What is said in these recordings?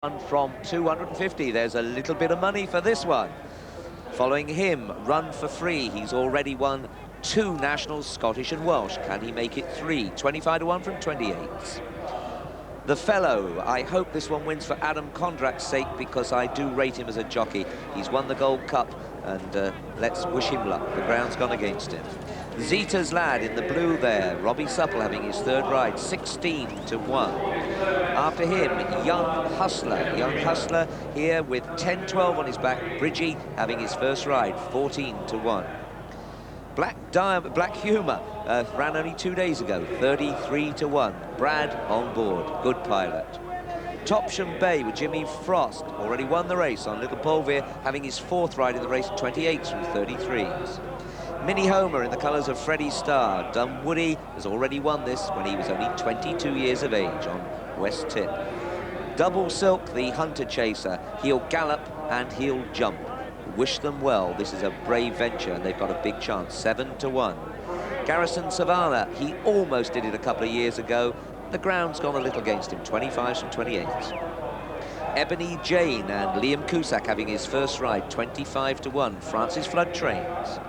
From 250. There's a little bit of money for this one. Following him, Run for Free. He's already won 2 nationals, Scottish and Welsh. Can he make it 3? 25 to 1 from 28. The Fellow. I hope this one wins for Adam Kondrak's sake, because I do rate him as a jockey. He's won the Gold Cup, and let's wish him luck. The ground's gone against him. Zita's Lad in the blue there. Robbie Supple having his 3rd ride, 16 to 1. After him, Young Hustler. Young Hustler here with 10-12 on his back. Bridgie having his 1st ride, 14 to 1. Black Humour ran only 2 days ago, 33 to 1. Brad on board, good pilot. Topsham Bay with Jimmy Frost, already won the race on Little Polveer, having his 4th ride in the race, 28s from 33s. Miinnehoma in the colours of Freddie Starr. Dunwoody has already won this when he was only 22 years of age on West Tip. Double Silk, the Hunter Chaser. He'll gallop and he'll jump. Wish them well. This is a brave venture and they've got a big chance. 7 to 1. Garrison Savannah, he almost did it a couple of years ago. The ground's gone a little against him. 25s from 28. Ebony Jane and Liam Cusack having his 1st ride. 25 to 1. Francis Flood Trains.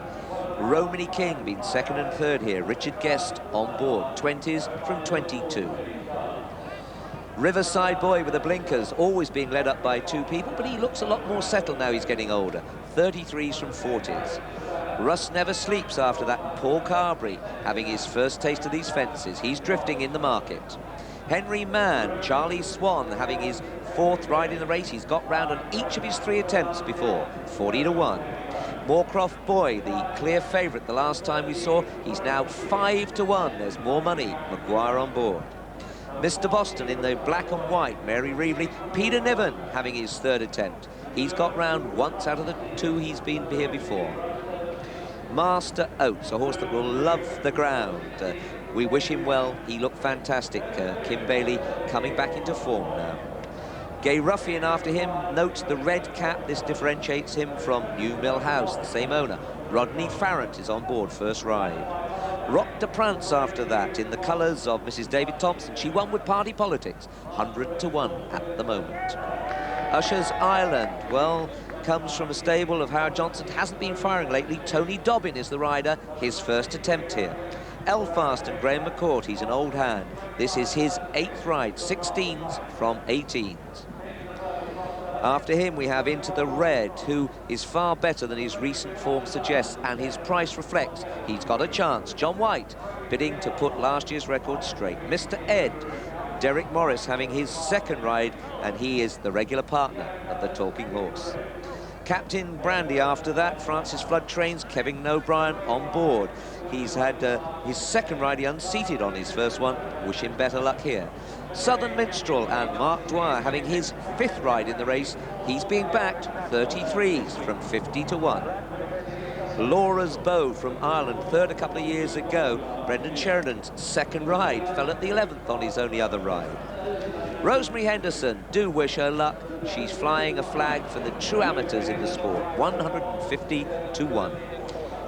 Romany King being 2nd and 3rd here. Richard Guest on board, 20s from 22. Riverside Boy with the blinkers, always being led up by 2 people, but he looks a lot more settled now he's getting older. 33s from 40s. Russ Never Sleeps after that. Paul Carberry having his 1st taste of these fences. He's drifting in the market. Henry Mann, Charlie Swan having his 4th ride in the race. He's got round on each of his 3 attempts before, 40 to 1. Moorcroft Boy, the clear favourite the last time we saw, he's now 5 to 1. There's more money. Maguire on board. Mr. Boston in the black and white. Mary Reevely. Peter Niven having his 3rd attempt. He's got round once out of the 2 he's been here before. Master Oates, a horse that will love the ground. We wish him well. He looked fantastic. Kim Bailey coming back into form now. Gay Ruffian after him. Notes the red cap. This differentiates him from New Mill House, the same owner. Rodney Farrant is on board, 1st ride. Rock de Prance after that in the colours of Mrs. David Thompson. She won with Party Politics, 100 to 1 at the moment. Ushers Island, well, comes from a stable of Howard Johnson. Hasn't been firing lately. Tony Dobbin is the rider, his 1st attempt here. Elfast and Graham McCourt, he's an old hand. This is his 8th ride, 16s from 18s. After him, we have Into the Red, who is far better than his recent form suggests, and his price reflects. He's got a chance. John White bidding to put last year's record straight. Mr. Ed, Derek Morris having his 2nd ride, and he is the regular partner of the Talking Horse. Captain Brandy after that. Francis Flood Trains. Kevin O'Brien on board. He's had his 2nd ride, he unseated on his 1st one. Wish him better luck here. Southern Minstrel and Mark Dwyer having his 5th ride in the race. He's being backed, 33s from 50 to 1. Laura's Bow from Ireland, 3rd a couple of years ago. Brendan Sheridan's 2nd ride, fell at the 11th on his only other ride. Rosemary Henderson, do wish her luck. She's flying a flag for the true amateurs in the sport, 150 to 1.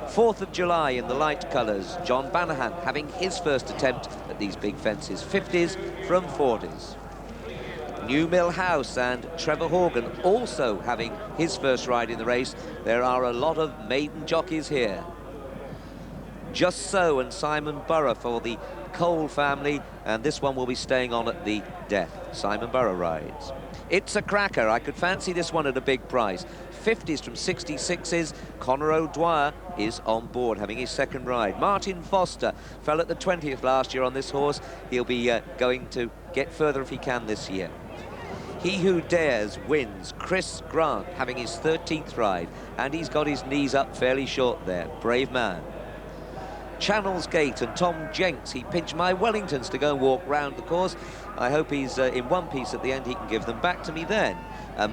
4th of July in the light colours. John Banahan having his 1st attempt at these big fences, 50s from 40s. New Mill House and Trevor Horgan also having his 1st ride in the race. There are a lot of maiden jockeys here. Just So and Simon Burrough for the Cole family, and this one will be staying on at the death. Simon Burrough rides. It's a cracker. I could fancy this one at a big price. 50s from 66s. Conor O'Dwyer is on board, having his 2nd ride. Martin Foster fell at the 20th last year on this horse. He'll be going to get further if he can this year. He Who Dares wins. Chris Grant having his 13th ride, and he's got his knees up fairly short there. Brave man. Channels Gate and Tom Jenks, he pinched my Wellingtons to go and walk round the course. I hope he's in one piece at the end. He can give them back to me then.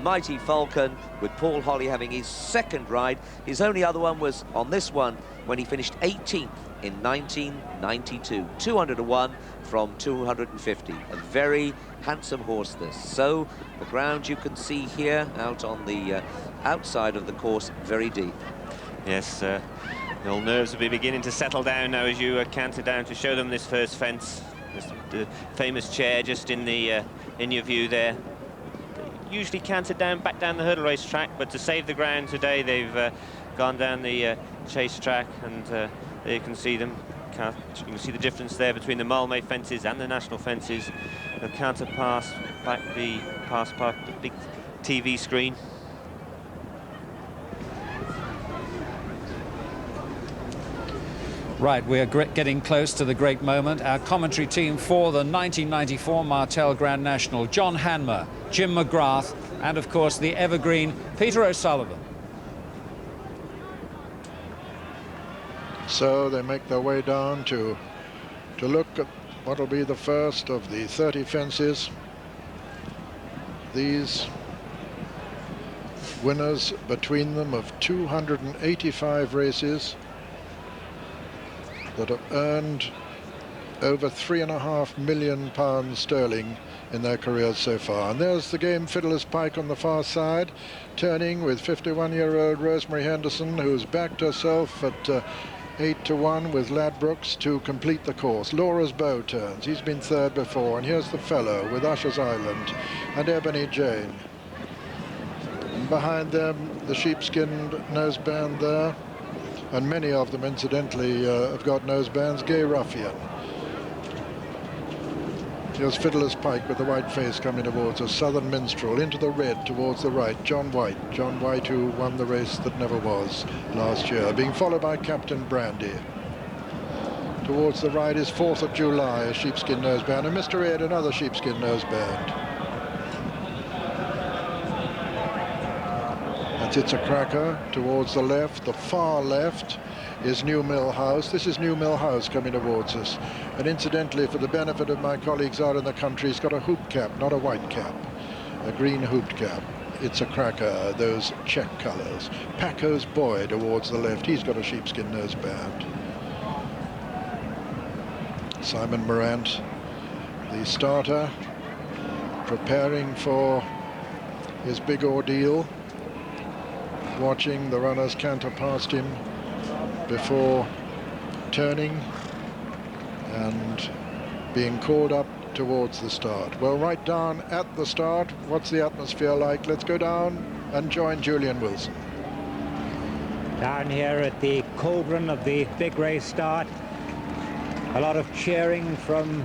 Mighty Falcon with Paul Holly having his 2nd ride. His only other one was on this one when he finished 18th in 1992. 200 to 1 from 250. A very handsome horse this. So the ground you can see here out on the outside of the course, very deep. Yes, the old nerves will be beginning to settle down now as you canter down to show them this 1st fence. The famous chair just in your view there. usually canter back down the hurdle race track, but to save the ground today, they've gone down the chase track, and there you can see them. You can see the difference there between the Malmö fences and the national fences. They'll canter past the big TV screen. Right, we are getting close to the great moment. Our commentary team for the 1994 Martell Grand National: John Hanmer, Jim McGrath, and of course the evergreen Peter O'Sullivan. So they make their way down to look at what will be the first of the 30 fences. These winners between them of 285 races that have earned over £3.5 million sterling in their careers so far. And there's the game Fiddlers Pike on the far side, turning with 51-year-old Rosemary Henderson, who's backed herself at 8-1 with Ladbrokes to complete the course. Laura's Bow turns. He's been third before. And here's the fellow with Ushers Island and Ebony Jane. And behind them, the sheepskin noseband there. And many of them, incidentally, have got nosebands. Gay Ruffian. Here's Fiddler's Pike with the white face coming towards us. Southern Minstrel into the red towards the right. John White. John White, who won the race that never was last year, being followed by Captain Brandy. Towards the right is 4th of July, a sheepskin noseband, and Mr. Ed, another sheepskin noseband. That's It's a Cracker towards the left. The far left is New Mill House. This is New Mill House coming towards us. And incidentally, for the benefit of my colleagues out in the country, he's got a hoop cap, not a white cap. A green hooped cap. It's a Cracker, those check colours. Paco's Boy towards the left. He's got a sheepskin noseband. Simon Morant, the starter, preparing for his big ordeal, watching the runners canter past him before turning and being called up towards the start. Well, right down at the start, what's the atmosphere like? Let's go down and join Julian Wilson. Down here at the cauldron of the big race start, a lot of cheering from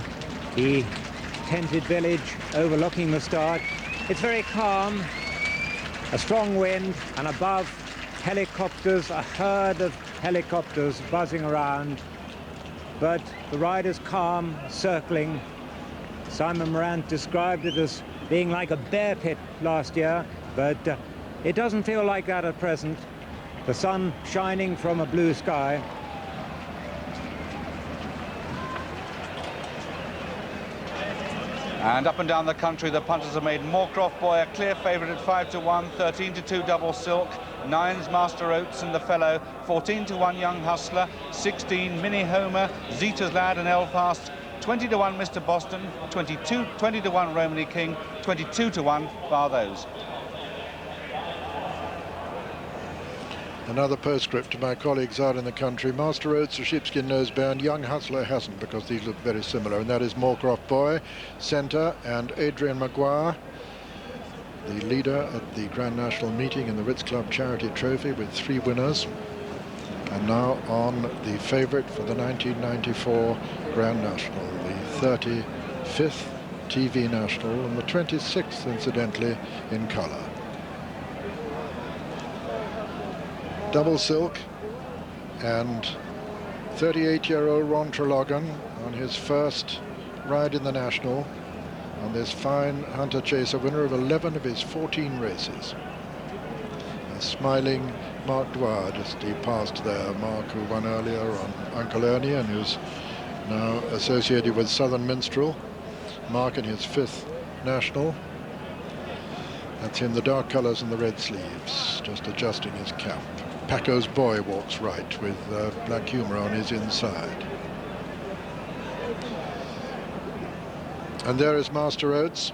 the tented village overlooking the start. It's very calm, a strong wind, and above, helicopters, a herd of helicopters buzzing around, but the rider's calm, circling. Simon Morant described it as being like a bear pit last year, but it doesn't feel like that at present. The sun shining from a blue sky. And up and down the country, the punters have made Moorcroft Boy a clear favourite at 5-1, 13-2 Double Silk, 9's Master Oates and the Fellow, 14-1 Young Hustler, 16 Miinnehoma, Zeta's Lad and Elfast, 20-1 Mr. Boston, 20-1 Romany King, 22-1 Bar Those. Another postscript to my colleagues out in the country. Master Oates, a sheepskin noseband. Young Hustler hasn't, because these look very similar. And that is Moorcroft Boy, centre, and Adrian Maguire, the leader at the Grand National meeting in the Ritz Club Charity Trophy with 3 winners. And now on the favourite for the 1994 Grand National, the 35th TV National, and the 26th, incidentally, in colour. Double Silk and 38-year-old Ron Treloggan on his first ride in the National on this fine Hunter Chaser, winner of 11 of his 14 races. A smiling Mark Dwyer, just he passed there. Mark, who won earlier on Uncle Ernie and who's now associated with Southern Minstrel. Mark in his 5th National. That's him, the dark colours and the red sleeves, just adjusting his cap. Paco's Boy walks right with black humour on his inside. And there is Master Oates,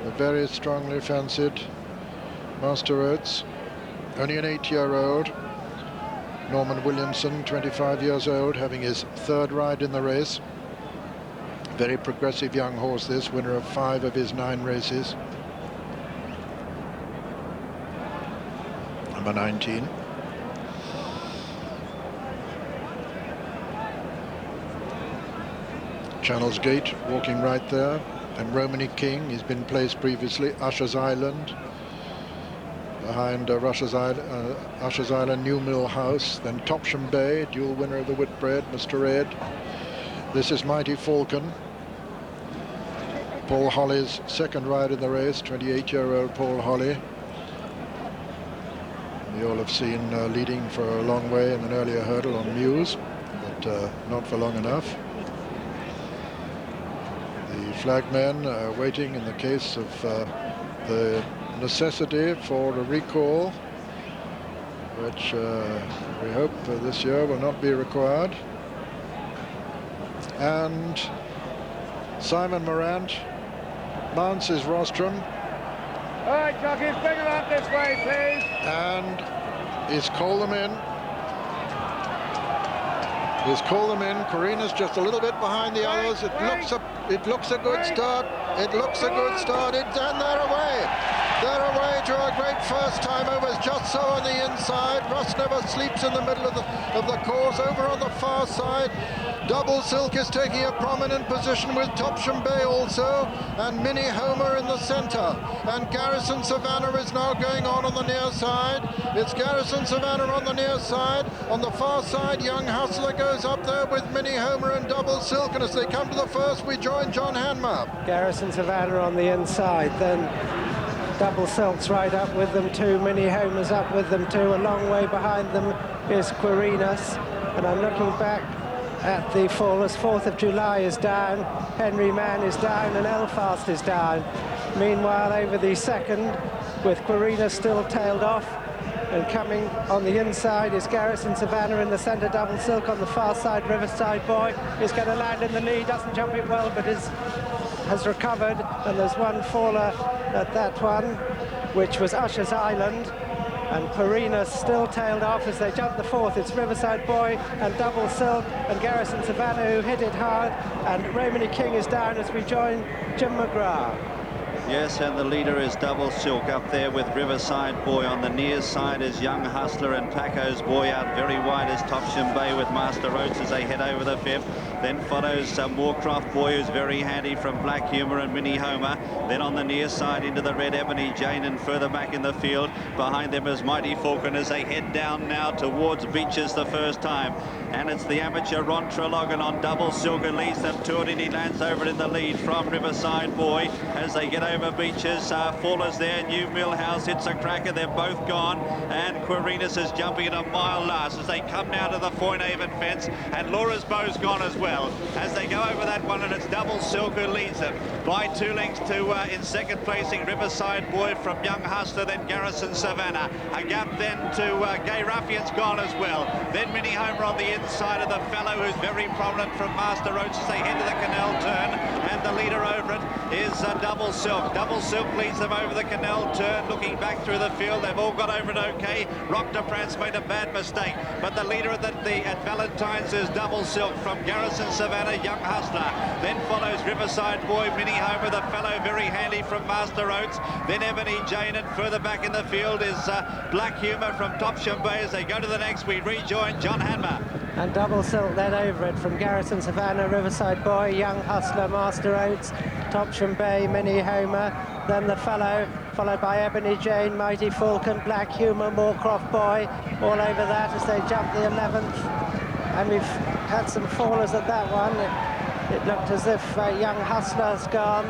a very strongly fancied Master Oates, only an 8-year-old. Norman Williamson, 25 years old, having his 3rd ride in the race. Very progressive young horse this, winner of 5 of his 9 races. number 19. Channel's Gate walking right there, and Romany King, he's been placed previously. Ushers Island, behind Ushers Island, New Mill House, then Topsham Bay, dual winner of the Whitbread, Mr. Ed. This is Mighty Falcon, Paul Holly's second ride in the race, 28-year-old Paul Holly. You all have seen leading for a long way in an earlier hurdle on Muse, but not for long enough. The flagmen are waiting in the case of the necessity for a recall, which we hope this year will not be required. And Simon Morant mounts his rostrum. All right, jockeys, bring them up this way, please. And he's called them in. He's called them in. Carina's just a little bit behind the others. It looks a good start. It looks a good start. And they're away. They're away to a great first time over. It's just so on the inside. Russ never sleeps in the middle of the course. Over on the far side, Double Silk is taking a prominent position with Topsham Bay also, and Miinnehoma in the centre. And Garrison Savannah is now going on the near side. It's Garrison Savannah on the near side. On the far side, Young Hustler goes up there with Miinnehoma and Double Silk. And as they come to the first, we join John Hanmer. Garrison Savannah on the inside, then Double Silk's right up with them too. Miinnehoma's up with them too. A long way behind them is Quirinus. And I'm looking back at the fallers. 4th of July is down, Henry Mann is down, and Elfast is down. Meanwhile, over the second, with Quirinus still tailed off, and coming on the inside is Garrison Savannah in the centre. Double Silk on the far side. Riverside Boy is going to land in the lead, doesn't jump it well, but has recovered, and there's one faller at that one, which was Ushers Island. And Quirinus still tailed off as they jump the fourth. It's Riverside Boy and Double Silk and Garrison Savannah who hit it hard. And Romany King is down as we join Jim McGrath. Yes, and the leader is Double Silk up there with Riverside Boy. On the near side is Young Hustler, and Paco's Boy out very wide is Topsham Bay with Master Oates as they head over the fifth. Then follows Moorcroft Boy, who's very handy, from Black Humour and Miinnehoma. Then on the near side into the red Ebony Jane, and further back in the field behind them is Mighty Falcon as they head down now towards Beaches the first time. And it's the amateur Ron Treloggan on Double Silk who leads them to it, and he lands over it in the lead from Riverside Boy as they get over Beaches. Fallers there, New Mill House hits a cracker, they're both gone, and Quirinus is jumping at a mile last as they come now to the Foynehaven fence, and Laura's Bow's gone as well as they go over that one, and it's Double Silk who leads them by 2 lengths to in second placing Riverside Boy from Young Hustler, then Garrison Savannah. A gap then to Gay Ruffian's gone as well. Then Miinnehoma on the inside of the fellow who's very prominent from Master Oates as they head to the canal turn, and the leader over it is Double Silk. Double Silk leads them over the canal turn, looking back through the field. They've all got over it okay. Rock de France made a bad mistake, but the leader at Valentine's is Double Silk from Garrison Savannah, Young Hustler. Then follows Riverside Boy, Miinnehoma, the fellow very handy from Master Oates. Then Ebony Jane, and further back in the field is Black Humour from Topsham Bay. As they go to the next, we rejoin John Hanmer. And Double Silk then over it from Garrison Savannah, Riverside Boy, Young Hustler, Master Oates, Topsham Bay, Miinnehoma, then the fellow, followed by Ebony Jane, Mighty Falcon, Black Humour, Moorcroft Boy, all over that as they jump the 11th. And we've had some fallers at that one. It looked as if Young Hustler's gone.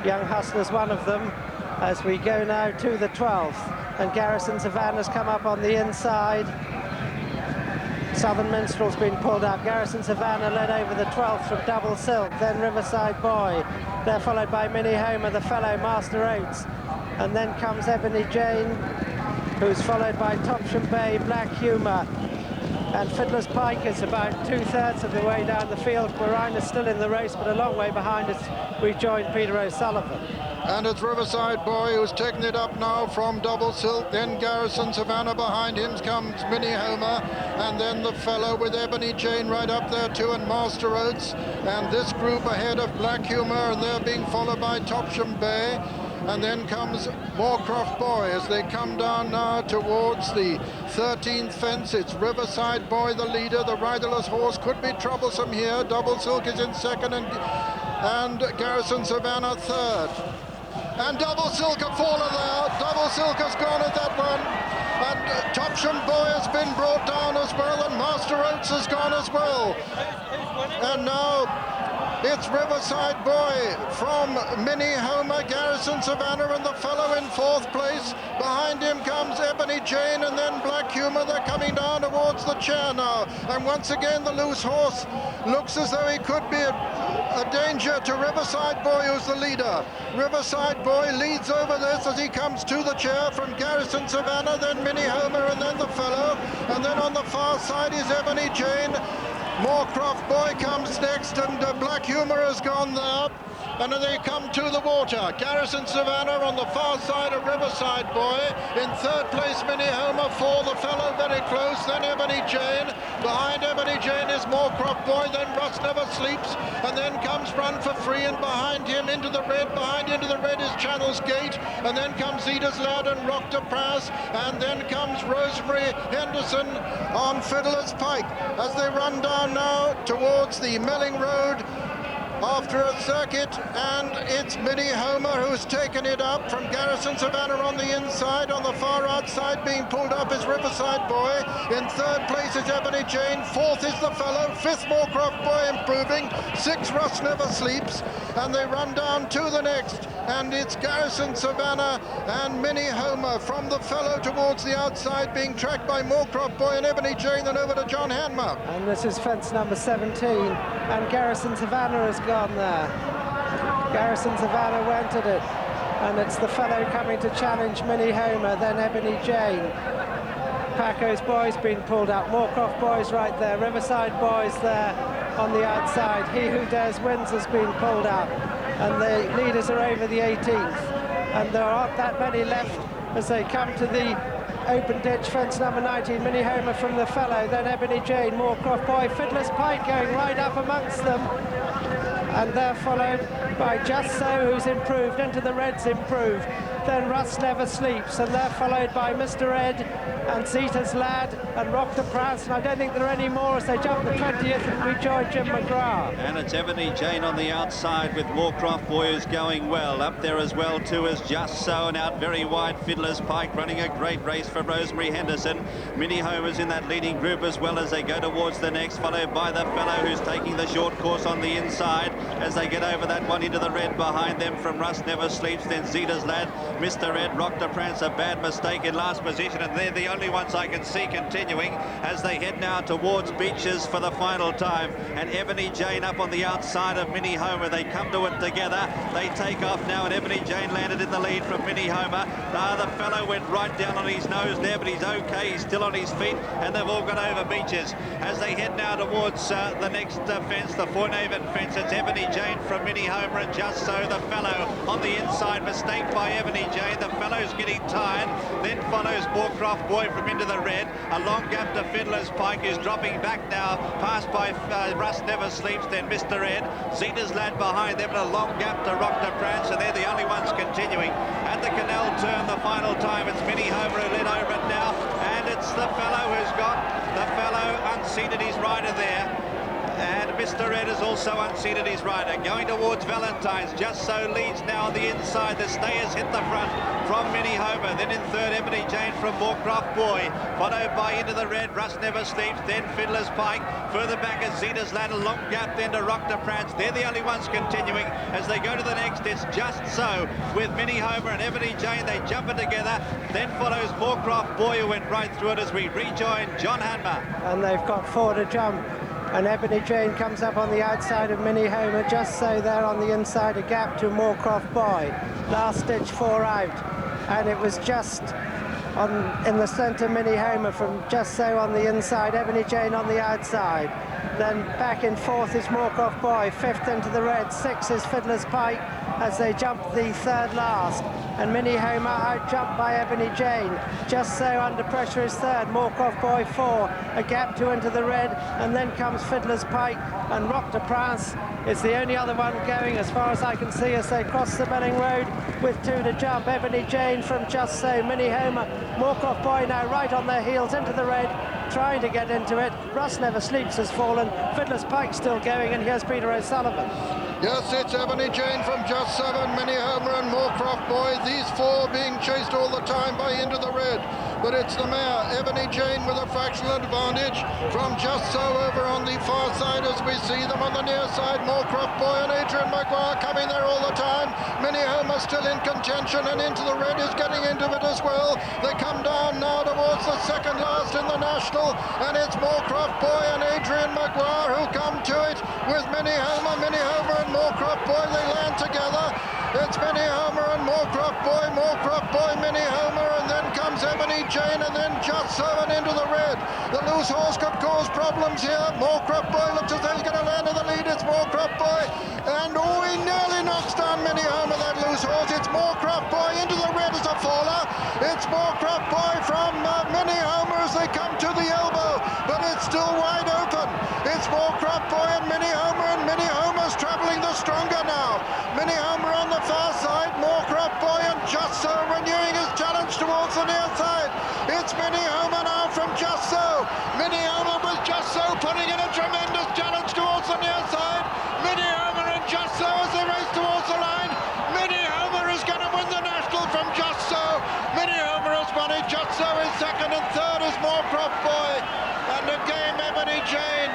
Young Hustler's one of them as we go now to the 12th. And Garrison Savannah's come up on the inside. Southern Minstrel's been pulled up. Garrison Savannah led over the 12th from Double Silk, then Riverside Boy. They're followed by Miinnehoma, the fellow Master Oates. And then comes Ebony Jane, who's followed by Topsham Bay, Black Humour. And Fiddlers Pike is about 2/3 of the way down the field. Quirinus still in the race, but a long way behind us. We join Peter O'Sullivan. And it's Riverside Boy who's taken it up now from Double Silk. Then Garrison Savannah, behind him comes Miinnehoma, and then the fellow with Ebony Jane right up there too, and Master Oates. And this group ahead of Black Humour, and they're being followed by Topsham Bay. and then comes Moorcroft Boy as they come down now towards the 13th fence. It's Riverside Boy, the leader. The riderless horse could be troublesome here. Double Silk is in second, and Garrison Savannah third. And Double Silk have fallen there. Double Silk has gone at that one. And Topsham Boy has been brought down as well, and Master Oates has gone as well. And now it's Riverside Boy from Miinnehoma, Garrison Savannah, and the fellow in fourth place. Behind him comes Ebony Jane and then Black Humour. They're coming down towards the chair now. And once again, the loose horse looks as though he could be a danger to Riverside Boy, who's the leader. Riverside Boy leads over this as he comes to the chair from Garrison Savannah, then Miinnehoma, and then the fellow. And then on the far side is Ebony Jane. Moorcroft Boy comes next, and Black Humour has gone there. And they come to the water. Garrison Savannah on the far side of Riverside Boy. In third place, Miinnehoma, for the fellow very close. Then Ebony Jane. Behind Ebony Jane is Moorcroft Boy. Then Russ Never Sleeps. And then comes Run for Free. And behind him into the red. Behind into the red is Channel's Gate. And then comes Zeda's Lad and Rock to Prass. And then comes Rosemary, Henderson on Fiddlers Pike. As they run down now towards the Melling Road after a circuit, and it's Miinnehoma who's taken it up from Garrison Savannah on the inside. On the far outside being pulled up is Riverside Boy. In third place is Ebony Jane. Fourth is the fellow. Fifth, Moorcroft Boy improving. Sixth, Russ Never Sleeps. And they run down to the next, and it's Garrison Savannah and Miinnehoma from the fellow towards the outside, being tracked by Moorcroft Boy and Ebony Jane, then over to John Hanmer. And this is fence number 17, and Garrison Savannah has gone there. Garrison Savannah went at it, and it's the fellow coming to challenge Miinnehoma, then Ebony Jane. Paco's Boy's been pulled up. Moorcroft Boy's right there. Riverside Boy's there on the outside. He Who Dares Wins has been pulled up, and the leaders are over the 18th. And there aren't that many left as they come to the open ditch, fence number 19. Miinnehoma from the fellow, then Ebony Jane, Moorcroft Boy, Fiddlers Pike going right up amongst them. And they're followed by Just So, who's improved, into the reds improved. Then Russ Never Sleeps, and they're followed by Mr. Ed and Zeta's Lad and Rock the Prance, and I don't think there are any more as they jump the 20th and rejoin Jim McGrath. And it's Ebony Jane on the outside with Moorcroft Boy who's going well. Up there as well too is Just So, and out very wide Fiddlers Pike, running a great race for Rosemary Henderson. Miinehoma's in that leading group as well as they go towards the next, followed by the fellow who's taking the short course on the inside as they get over that one into the red behind them from Russ Never Sleeps, then Zeta's Lad, Mr. Ed, Rock to Prance, a bad mistake in last position, and they're the only ones I can see continuing as they head now towards Beaches for the final time. And Ebony Jane up on the outside of Miinnehoma. They come to it together. They take off now, and Ebony Jane landed in the lead from Miinnehoma. The fellow went right down on his nose there, but he's okay. He's still on his feet, and they've all got over Beaches. As they head now towards the next fence, the Fournaven fence, it's Ebony Jane from Miinnehoma, and Just So, the fellow on the inside. Mistake by Ebony Jane. The fellow's getting tired. Then follows Moorcroft Boy from into the red. A long gap to Fiddler's Pike, who's dropping back now. Passed by Russ Never Sleeps, then Mr. Ed. Zeta's Lad behind them, and a long gap to Rock to Prance, and they're the only ones continuing. At the canal turn, the final time, it's Miinnehoma who led over it now, and it's the fellow who's got the fellow unseated his rider there. And Mr. Ed has also unseated his rider. Going towards Valentine's. Just So leads now on the inside. The stayers hit the front from Miinnehoma. Then in third, Ebony Jane from Moorcroft Boy. Followed by into the red, Russ Never Sleeps. Then Fiddler's Pike. Further back is Zeta's Lad. A long gap then to Rock to Prance. They're the only ones continuing. As they go to the next, it's Just So with Miinnehoma and Ebony Jane. They jump it together. Then follows Moorcroft Boy, who went right through it as we rejoin John Hanmer. And they've got four to jump. And Ebony Jane comes up on the outside of Miinnehoma, Just So there on the inside, a gap to Moorcroft Boy. Last ditch, four out. And it was just in the centre, Miinnehoma from Just So on the inside, Ebony Jane on the outside. Then back in fourth is Moorcroft Boy, fifth into the red, sixth is Fiddler's Pike as they jump the third last. And Miinnehoma out-jumped by Ebony Jane. Just So under pressure is third, Moorcroft Boy four, a gap two into the red, and then comes Fiddler's Pike and Rock to Prance It's the only other one going as far as I can see as they cross the Belling Road with 2 to jump. Ebony Jane from Just So, Miinnehoma, Moorcroft Boy now right on their heels into the red, trying to get into it. Russ Never Sleeps has fallen. Fiddlers Pike still going, and here's Peter O'Sullivan. Yes, it's Ebony Jane from Just 7, Miinnehoma and Moorcroft Boy. These 4 being chased all the time by Into the Red. But it's the mare, Ebony Jane, with a fractional advantage from Just So over on the far side as we see them on the near side. Moorcroft Boy and Adrian Maguire coming there all the time. Miinnehoma still in contention, and Into the Red is getting into it as well. They come down now towards the second last in the National, and it's Moorcroft Boy and Adrian Maguire who come to it with Miinnehoma and Moorcroft Boy. They land together. It's Miinnehoma and Moorcroft Boy, Miinnehoma, and then comes Ebony Jane, and then Just So and Into the Red. The loose horse could cause problems here. Moorcroft Boy looks as though he's going to land in the lead. It's Moorcroft Boy, and oh, he nearly knocks down Miinnehoma, that loose horse. It's Moorcroft Boy. Into the Red is a faller. It's Moorcroft Boy from Miinnehoma as they come to the elbow, but it's still wide open. It's Moorcroft Boy and Minnehoma's travelling the stronger now. Miinnehoma on the far side, Moorcroft Boy and Just So renewing his challenge towards the near side. It's Miinnehoma now from Just So. Miinnehoma with Just So putting in a tremendous challenge towards the near side. Miinnehoma and Just So as they race towards the line. Miinnehoma is going to win the National from Just So. Miinnehoma has won it. Just So is second, and third is Moorcroft Boy. And again, Ebony Jane,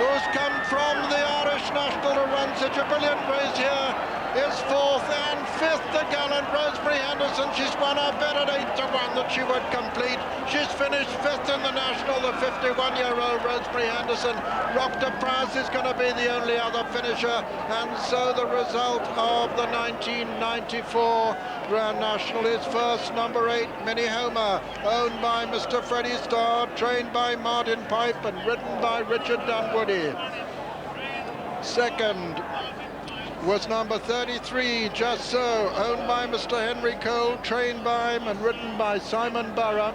who's come from the Irish National to run such a brilliant race here, is fourth, and fifth the gallant Rosemary Henderson. She's won her bet at 8 to 1 that she would complete. She's finished fifth in the National, the 51-year-old Rosemary Henderson. Proctor Price is going to be the only other finisher, and so the result of the 1994 Grand National is first, number 8, Miinnehoma, owned by Mr. Freddie Starr, trained by Martin Pipe and ridden by Richard Dunwoody. Second was number 33, Just So, owned by Mr. Henry Cole, trained by him and ridden by Simon Burrough.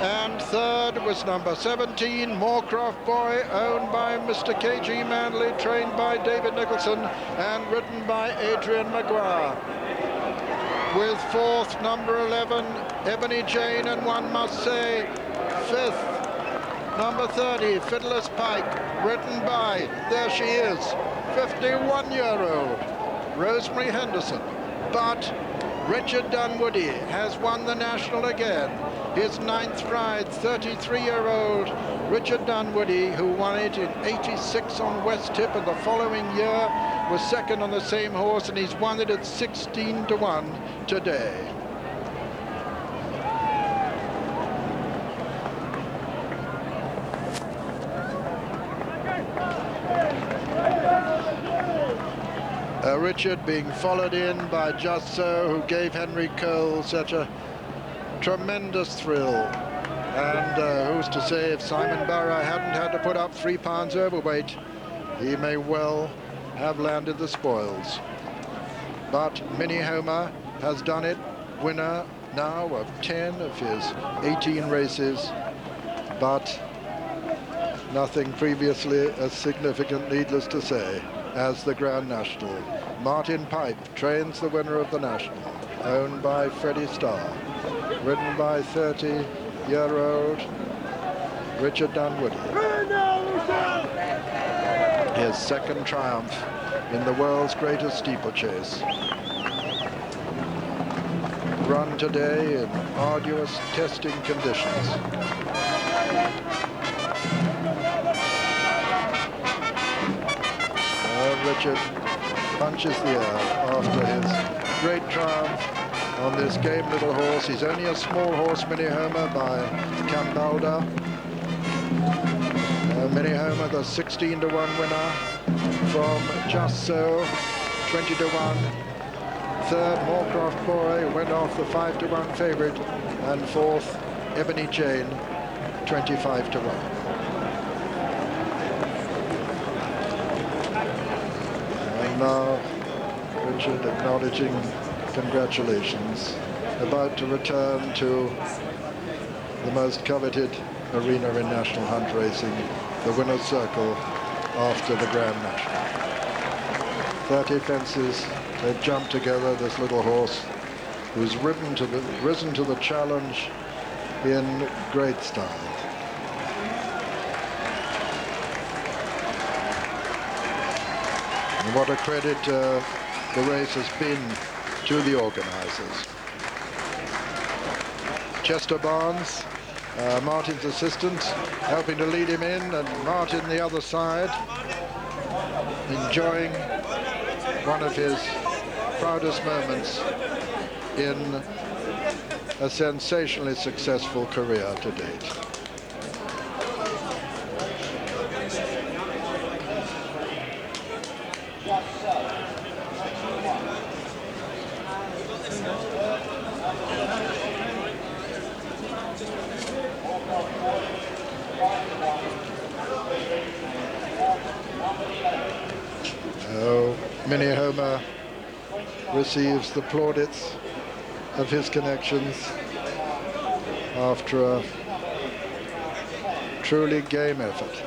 And third was number 17, Moorcroft Boy, owned by Mr. K.G. Manley, trained by David Nicholson and ridden by Adrian Maguire. With fourth, number 11, Ebony Jane, and one must say, fifth, number 30, Fiddlers Pike, ridden by, there she is, 51-year-old Rosemary Henderson. But Richard Dunwoody has won the National again. His 9th ride, 33-year-old Richard Dunwoody, who won it in '86 on West Tip, and the following year was second on the same horse, and he's won it at 16 to 1 today. Richard being followed in by Just So, who gave Henry Cole such a tremendous thrill. And who's to say, if Simon Burrough hadn't had to put up 3 pounds overweight, he may well have landed the spoils. But Miinnehoma has done it, winner now of 10 of his 18 races, but nothing previously as significant, needless to say, as the Grand National. Martin Pipe trains the winner of the National, owned by Freddie Starr, ridden by 30-year-old Richard Dunwoody. His second triumph in the world's greatest steeplechase. Run today in arduous testing conditions. Richard punches the air after his great triumph on this game little horse. He's only a small horse, Miinnehoma, by Cambalda. Miinnehoma, the 16 to 1 winner from Just So, 20 to 1. Third, Moorcroft Boy went off the 5 to 1 favorite, and fourth, Ebony Jane, 25 to 1. Now, Richard acknowledging congratulations, about to return to the most coveted arena in national hunt racing, the winner's circle, after the Grand National. 30 fences, they've jumped together, this little horse who's risen to the challenge in great style. And what a credit the race has been to the organisers. Chester Barnes, Martin's assistant, helping to lead him in, and Martin the other side, enjoying one of his proudest moments in a sensationally successful career to date. Miinnehoma receives the plaudits of his connections after a truly game effort.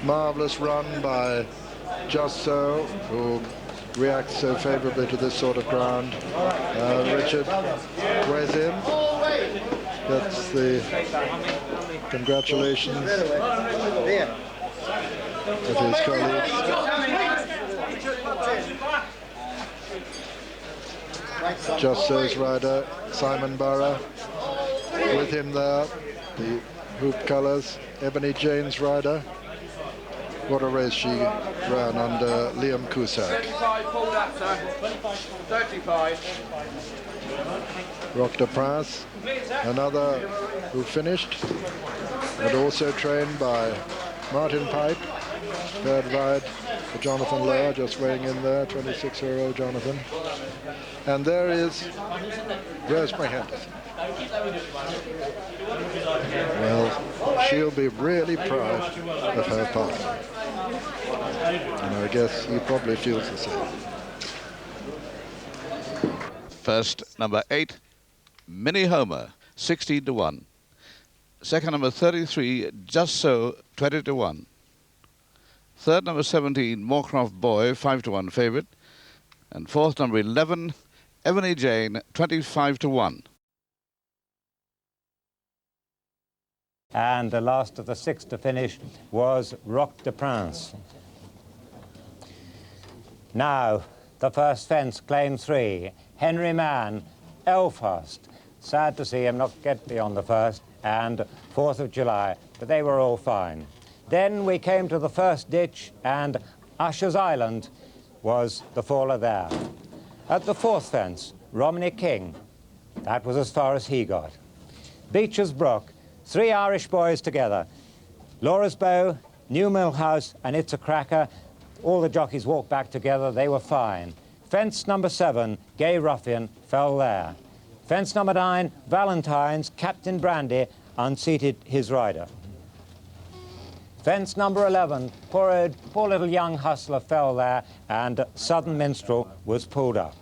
Marvellous run by Just So, who reacts so favourably to this sort of ground. Richard weighs in, gets the congratulations of his colleagues. Just So's rider, Simon Burrough, with him there, the hoop colours, Ebony Jane's rider. What a race she ran under Liam Cusack. 35. Roc de Prince, another who finished, and also trained by Martin Pike, third ride for Jonathon Lower, just weighing in there, 26-year-old Jonathon. And there is Rosemary Henderson. Well, she'll be really proud of her partner. And I guess he probably feels the same. First, number 8, Miinnehoma, 16-1. Second, number 33, Just So, 20-1. Third, number 17, Moorcroft Boy, 5-1 favourite. And fourth, number 11, Ebony Jane, 25-1. And the last of the 6 to finish was Roc de Prince. Now, the first fence, claim 3, Henry Mann, Elfast. Sad to see him not get beyond the first, and 4th of July, but they were all fine. Then we came to the first ditch, and Ushers Island was the faller there. At the 4th fence, Romany King. That was as far as he got. Beecher's Brook, 3 Irish boys together. Laura's Bow, New Mill House, and It's a Cracker. All the jockeys walked back together. They were fine. Fence number 7, Gay Ruffian, fell there. Fence number 9, Valentine's, Captain Brandy, unseated his rider. Fence number 11, poor little young hustler fell there, and Southern Minstrel was pulled up.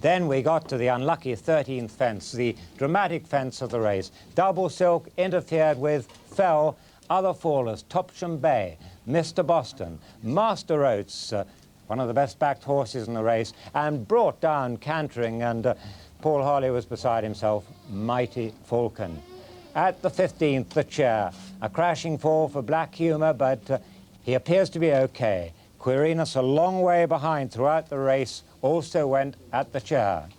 Then we got to the unlucky 13th fence, the dramatic fence of the race. Double Silk interfered with, fell, other fallers, Topsham Bay, Mr. Boston, Master Oates, one of the best backed horses in the race, and brought down cantering, and Paul Harley was beside himself, Mighty Falcon. At the 15th, the chair, a crashing fall for Black Humour, but he appears to be okay. Quirinus, a long way behind throughout the race, also went at the chair.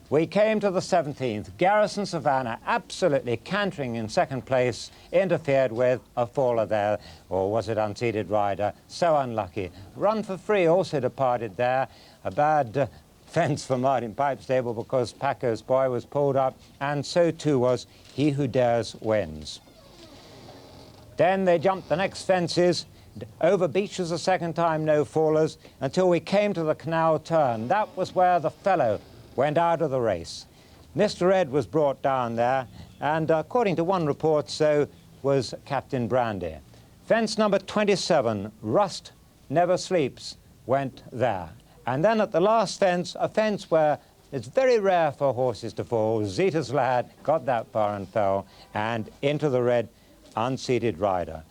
We came to the 17th. Garrison Savannah, absolutely cantering in second place, interfered with a faller there, or was it unseated rider? So unlucky. Run for Free also departed there. A bad fence for Martin Pipestable because Paco's Boy was pulled up, and so too was He Who Dares Wins. Then they jumped the next fences, over Beeches a second time, no fallers, until we came to the canal turn. That was where the fellow went out of the race. Mr. Ed was brought down there, and according to one report, so was Captain Brandy. Fence number 27, Rust Never Sleeps, went there. And then at the last fence, a fence where it's very rare for horses to fall, Zeta's Lad got that far and fell, and into the red unseated rider.